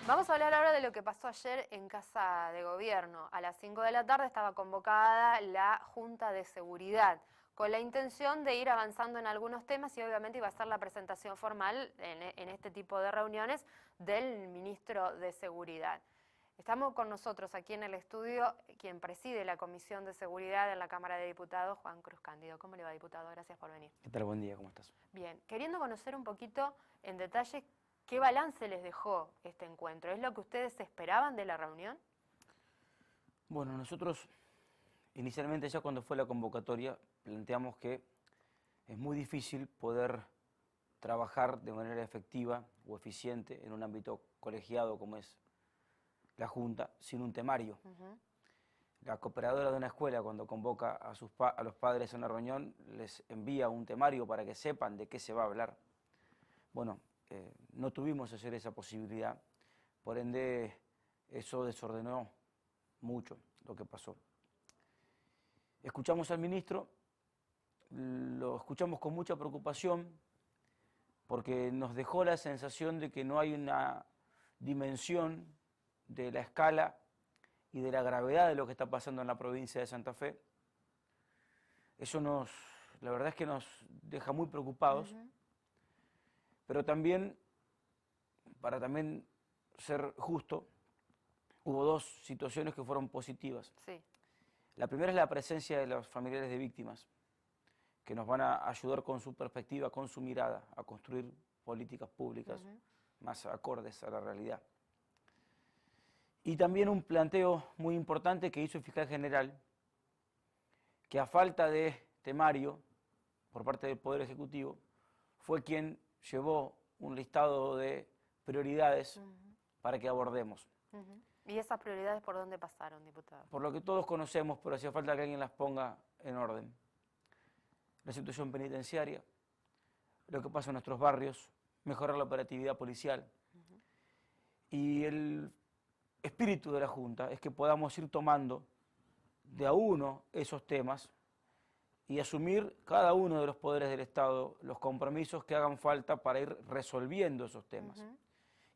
Vamos a hablar ahora de lo que pasó ayer en Casa de Gobierno. A las 5 de la tarde estaba convocada la Junta de Seguridad, con la intención de ir avanzando en algunos temas y obviamente iba a ser la presentación formal en este tipo de reuniones del ministro de Seguridad. Estamos con nosotros aquí en el estudio quien preside la Comisión de Seguridad en la Cámara de Diputados, Juan Cruz Cándido. ¿Cómo le va, diputado? Gracias por venir. ¿Qué tal? Buen día, ¿cómo estás? Bien, queriendo conocer un poquito en detalle qué balance les dejó este encuentro. ¿Es lo que ustedes esperaban de la reunión? Bueno, nosotros inicialmente ya cuando fue la convocatoria planteamos que es muy difícil poder trabajar de manera efectiva o eficiente en un ámbito colegiado como es la Junta sin un temario. La cooperadora de una escuela cuando convoca a los padres a una reunión les envía un temario para que sepan de qué se va a hablar. Bueno, no tuvimos ayer esa posibilidad, por ende eso desordenó mucho lo que pasó. Escuchamos al ministro, lo escuchamos con mucha preocupación porque nos dejó la sensación de que no hay una dimensión de la escala y de la gravedad de lo que está pasando en la provincia de Santa Fe. Eso la verdad es que nos deja muy preocupados, pero también, para también ser justo, hubo dos situaciones que fueron positivas. Sí. La primera es la presencia de los familiares de víctimas, que nos van a ayudar con su perspectiva, con su mirada, a construir políticas públicas más acordes a la realidad. Y también un planteo muy importante que hizo el fiscal general, que a falta de temario por parte del Poder Ejecutivo, fue quien llevó un listado de prioridades para que abordemos. ¿Y esas prioridades por dónde pasaron, diputado? Por lo que todos conocemos, pero hacía falta que alguien las ponga en orden. La situación penitenciaria, lo que pasa en nuestros barrios, mejorar la operatividad policial. Y el espíritu de la Junta es que podamos ir tomando de a uno esos temas y asumir cada uno de los poderes del Estado los compromisos que hagan falta para ir resolviendo esos temas.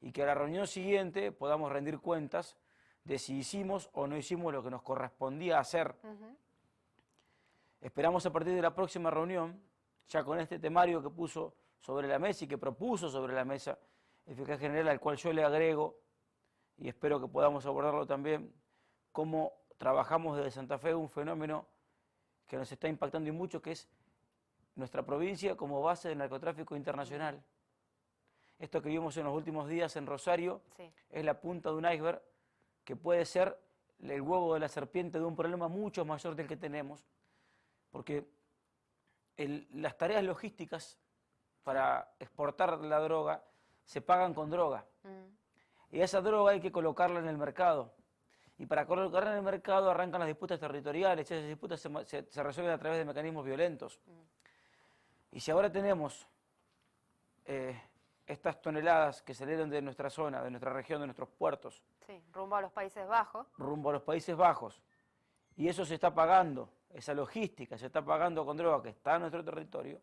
Y que a la reunión siguiente podamos rendir cuentas de si hicimos o no hicimos lo que nos correspondía hacer. Esperamos a partir de la próxima reunión, ya con este temario que puso sobre la mesa y que propuso sobre la mesa el fiscal general, al cual yo le agrego, y espero que podamos abordarlo también, cómo trabajamos desde Santa Fe un fenómeno que nos está impactando y mucho, que es nuestra provincia como base del narcotráfico internacional. Esto que vimos en los últimos días en Rosario es la punta de un iceberg que puede ser el huevo de la serpiente de un problema mucho mayor del que tenemos, porque las tareas logísticas para exportar la droga se pagan con droga. Y esa droga hay que colocarla en el mercado. Y para colocarla en el mercado arrancan las disputas territoriales, y esas disputas se resuelven a través de mecanismos violentos. Y si ahora tenemos estas toneladas que salieron de nuestra zona, de nuestra región, de nuestros puertos. Sí, rumbo a los Países Bajos. Rumbo a los Países Bajos. Y eso se está pagando, esa logística se está pagando con droga que está en nuestro territorio.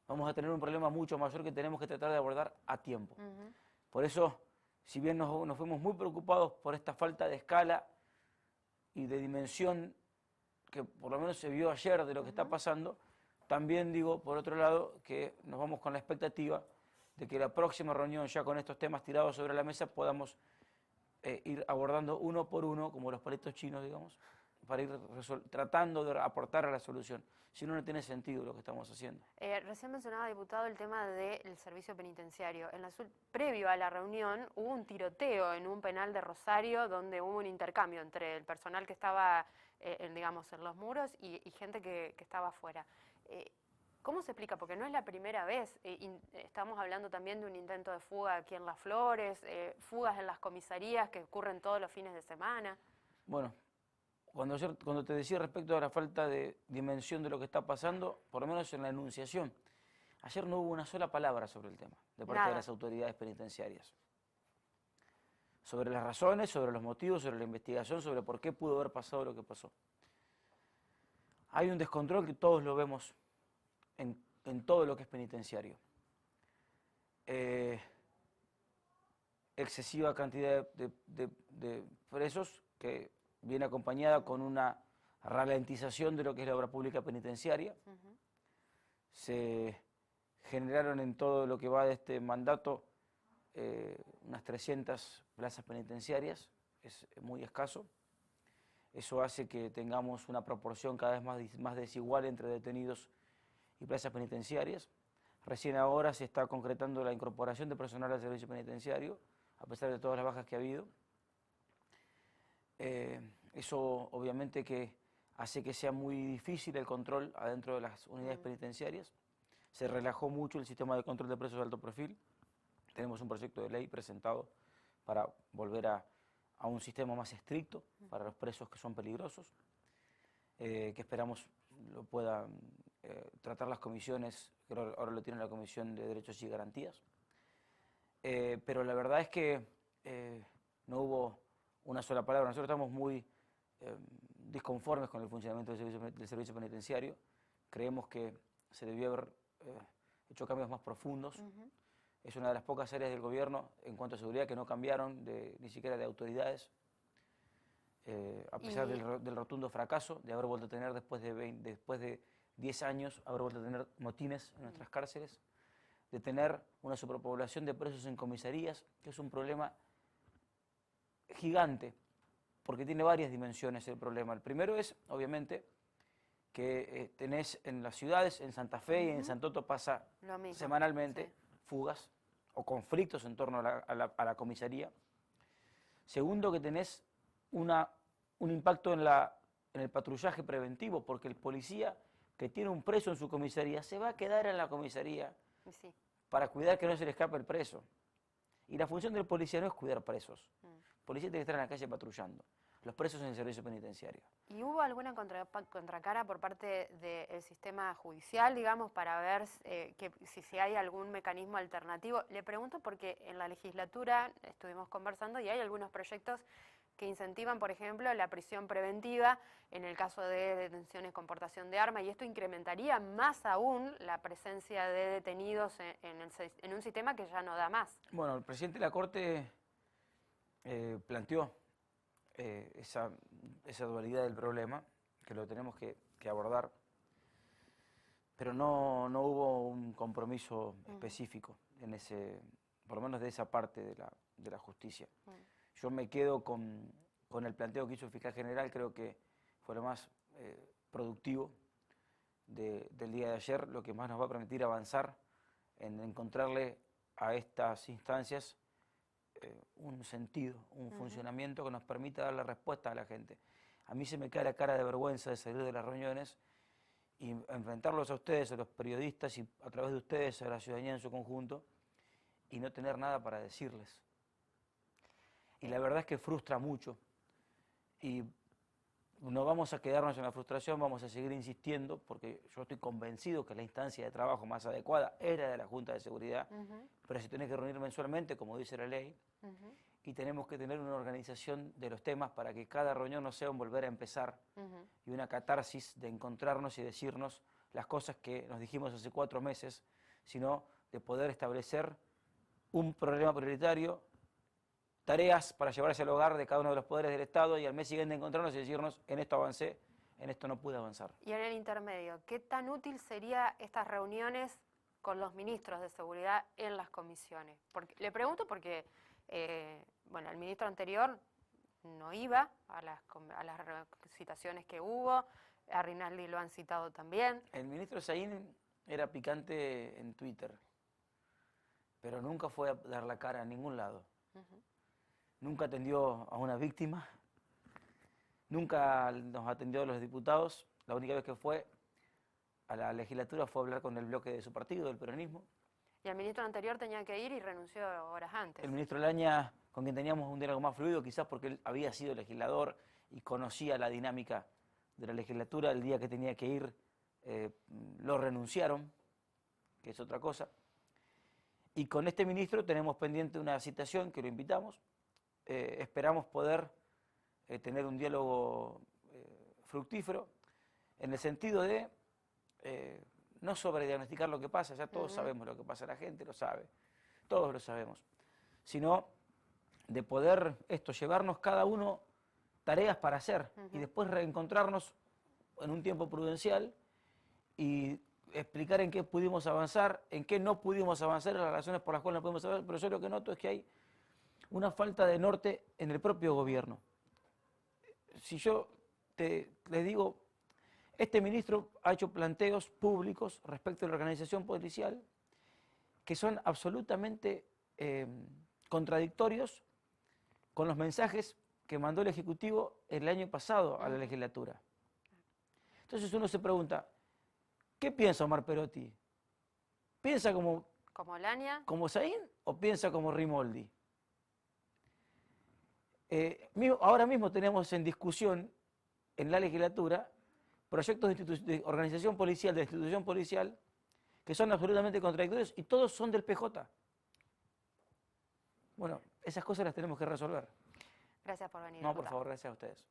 Vamos a tener un problema mucho mayor que tenemos que tratar de abordar a tiempo. Por eso, si bien nos fuimos muy preocupados por esta falta de escala y de dimensión que por lo menos se vio ayer de lo que está pasando, también digo, por otro lado, que nos vamos con la expectativa de que la próxima reunión, ya con estos temas tirados sobre la mesa, podamos ir abordando uno por uno, como los palitos chinos, digamos, para ir tratando de aportar a la solución. Si no, no tiene sentido lo que estamos haciendo. Recién mencionaba, diputado, el tema del servicio penitenciario. Previo a la reunión hubo un tiroteo en un penal de Rosario donde hubo un intercambio entre el personal que estaba, digamos, en los muros y gente que estaba afuera. ¿Cómo se explica? Porque no es la primera vez. Estamos hablando también de un intento de fuga aquí en Las Flores, fugas en las comisarías que ocurren todos los fines de semana. Bueno, cuando te decía respecto a la falta de dimensión de lo que está pasando, por lo menos en la enunciación, ayer no hubo una sola palabra sobre el tema de parte de las autoridades penitenciarias. Sobre las razones, sobre los motivos, sobre la investigación, sobre por qué pudo haber pasado lo que pasó. Hay un descontrol que todos lo vemos en todo lo que es penitenciario. excesiva cantidad de presos que viene acompañada con una ralentización de lo que es la obra pública penitenciaria. Se generaron en todo lo que va de este mandato unas 300 plazas penitenciarias, es muy escaso. Eso hace que tengamos una proporción cada vez más desigual entre detenidos y plazas penitenciarias. Recién ahora se está concretando la incorporación de personal al servicio penitenciario, a pesar de todas las bajas que ha habido. Eso obviamente que hace que sea muy difícil el control adentro de las unidades penitenciarias. Se relajó mucho el sistema de control de presos de alto perfil. Tenemos un proyecto de ley presentado para volver a un sistema más estricto para los presos que son peligrosos, que esperamos lo puedan tratar las comisiones, creo que ahora lo tiene la Comisión de Derechos y Garantías. Pero la verdad es que no hubo una sola palabra. Nosotros estamos muy disconformes con el funcionamiento del servicio penitenciario. Creemos que se debió haber hecho cambios más profundos. Es una de las pocas áreas del gobierno en cuanto a seguridad que no cambiaron ni siquiera de autoridades, a pesar del rotundo fracaso de haber vuelto a tener después de 10 años, haber vuelto a tener motines en nuestras cárceles, de tener una superpoblación de presos en comisarías, que es un problema gigante, porque tiene varias dimensiones el problema. El primero es, obviamente, que tenés en las ciudades, en Santa Fe y en Santoto pasa semanalmente fugas o conflictos en torno a la comisaría. Segundo, que tenés un impacto en el patrullaje preventivo, porque el policía que tiene un preso en su comisaría se va a quedar en la comisaría para cuidar que no se le escape el preso. Y la función del policía no es cuidar presos. El policía tiene que estar en la calle patrullando. Los presos en el servicio penitenciario. ¿Y hubo alguna contracara por parte del sistema judicial, digamos, para ver si hay algún mecanismo alternativo? Le pregunto porque en la legislatura estuvimos conversando y hay algunos proyectos que incentivan, por ejemplo, la prisión preventiva en el caso de detenciones con portación de arma, y esto incrementaría más aún la presencia de detenidos en un sistema que ya no da más. Bueno, el presidente de la Corte planteó esa dualidad del problema, que lo tenemos que abordar, pero no hubo un compromiso específico en por lo menos de esa parte de la justicia. Yo me quedo con el planteo que hizo el fiscal general, creo que fue lo más productivo del día de ayer, lo que más nos va a permitir avanzar en encontrarle a estas instancias un sentido, un funcionamiento que nos permita darle respuesta a la gente. A mí se me cae la cara de vergüenza de salir de las reuniones y enfrentarlos a ustedes, a los periodistas y a través de ustedes a la ciudadanía en su conjunto y no tener nada para decirles. Y la verdad es que frustra mucho y no vamos a quedarnos en la frustración, vamos a seguir insistiendo porque yo estoy convencido que la instancia de trabajo más adecuada es la de la Junta de Seguridad, pero se tiene que reunir mensualmente, como dice la ley, y tenemos que tener una organización de los temas para que cada reunión no sea un volver a empezar y una catarsis de encontrarnos y decirnos las cosas que nos dijimos hace 4 meses, sino de poder establecer un problema prioritario, tareas para llevarse al hogar de cada uno de los poderes del Estado y al mes siguiente encontrarnos y decirnos, en esto avancé, en esto no pude avanzar. Y en el intermedio, ¿qué tan útil sería estas reuniones con los ministros de seguridad en las comisiones? Le pregunto porque, bueno, el ministro anterior no iba a las citaciones que hubo, a Rinaldi lo han citado también. El ministro Saín era picante en Twitter, pero nunca fue a dar la cara a ningún lado. Nunca atendió a una víctima, nunca nos atendió a los diputados. La única vez que fue a la legislatura fue a hablar con el bloque de su partido, del peronismo. Y el ministro anterior tenía que ir y renunció horas antes. El ministro Laña, con quien teníamos un diálogo más fluido, quizás porque él había sido legislador y conocía la dinámica de la legislatura, el día que tenía que ir lo renunciaron, que es otra cosa. Y con este ministro tenemos pendiente una citación que lo invitamos. Esperamos poder tener un diálogo fructífero en el sentido de no sobrediagnosticar lo que pasa, ya todos sabemos lo que pasa, la gente lo sabe, todos lo sabemos, sino de poder llevarnos cada uno tareas para hacer y después reencontrarnos en un tiempo prudencial y explicar en qué pudimos avanzar, en qué no pudimos avanzar, en las razones por las cuales no pudimos avanzar, pero yo lo que noto es que hay una falta de norte en el propio gobierno. Si yo les digo, este ministro ha hecho planteos públicos respecto a la organización policial que son absolutamente contradictorios con los mensajes que mandó el Ejecutivo el año pasado a la legislatura. Entonces uno se pregunta, ¿qué piensa Omar Perotti? ¿Piensa como Lania? ¿Como Saín o piensa como Rimoldi? Ahora mismo tenemos en discusión en la legislatura proyectos de organización policial, de institución policial, que son absolutamente contradictorios y todos son del PJ. Bueno, esas cosas las tenemos que resolver. Gracias por venir. No, por favor, gracias a ustedes.